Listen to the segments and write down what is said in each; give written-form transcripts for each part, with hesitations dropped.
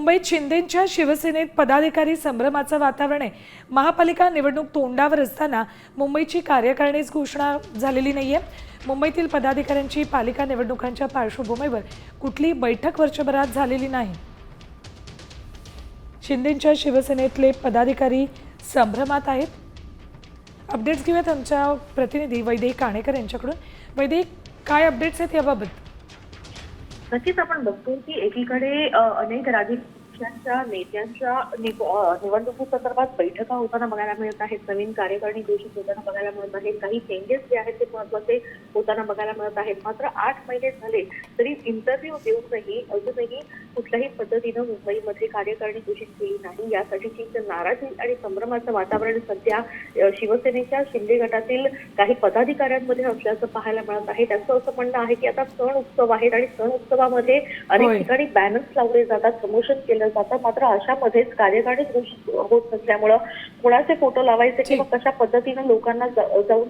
मुंबईत शिंदेंच्या शिवसेनेत पदाधिकारी संभ्रमाचं वातावरण आहे। महापालिका निवडणूक तोंडावर असताना मुंबईची कार्यकारिणीच घोषणा झालेली नाहीये। मुंबईतील पदाधिकाऱ्यांची पालिका निवडणुकांच्या पार्श्वभूमीवर कुठली बैठक वर्षभरात झालेली नाही। शिंदेंच्या शिवसेनेतले पदाधिकारी संभ्रमात आहेत। अपडेट्स घेऊयात आमच्या प्रतिनिधी वैदेही काणेकर यांच्याकडून। वैदेही, काय अपडेट्स आहेत याबाबत? नक्कीच आपण बघतो की एकीकडे अनेक राजकीयांच्या नेत्यांच्या निवडणुकीसंदर्भात बैठका होताना बघायला मिळत आहेत, नवीन कार्यकारिणी घोषित होताना बघायला मिळत आहेत, काही चेंजेस जे आहेत ते महत्त्वाचे होताना बघायला मिळत आहेत। मात्र 8 महिने झाले तरी इंटरव्ह्यू देऊनही अजूनही कुठल्याही पद्धतीनं मुंबईमध्ये कार्यकारिणी घोषित केली नाही। यासाठीची नाराजी आणि संभ्रमाचं वातावरण सध्या शिवसेनेच्या शिंदे गटातील काही पदाधिकाऱ्यांमध्ये असल्याचं पाहायला मिळत आहे। त्यांचं असं म्हणणं आहे की आता सण उत्सव आहेत आणि सण उत्सवामध्ये अनेक ठिकाणी बॅनर्स लावले जातात, प्रमोशन केलं जातं, मात्र अशामध्येच कार्यकारिणी घोषित होत नसल्यामुळं कोणाचे फोटो लावायचे किंवा कशा पद्धतीनं लोकांना जाऊन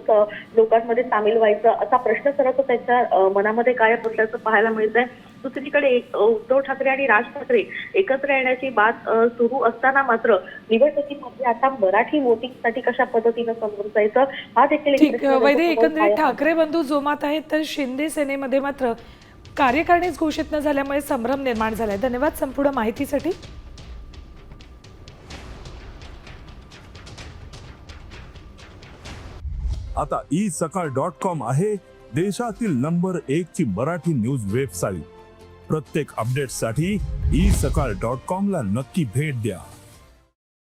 लोकांमध्ये सामील व्हायचं असा प्रश्न सरळ त्यांच्या मनामध्ये कायम असल्याचं पाहायला मिळतंय। दुसरीकडे उद्धव ठाकरे आणि राज ठाकरे एकत्र येण्याची बात सुरू असताना मात्र निवडणुकीमध्ये आता मराठी वोटिंगसाठी कशा पद्धतीनं समोर जायचं हा देखील वैदे, एकंदरीत ठाकरे बंधू जोमात आहेत, तर शिंदे सेनेमध्ये मात्र कार्यकारिणीच घोषित न झाल्यामुळे संभ्रम निर्माण झालाय। धन्यवाद संपूर्ण माहितीसाठी। आता isakal.com आहे देशातील नंबर 1 ची मराठी न्यूज वेबसाईट। प्रत्येक अपडेटसाठी isakal.com ला नक्की भेट द्या।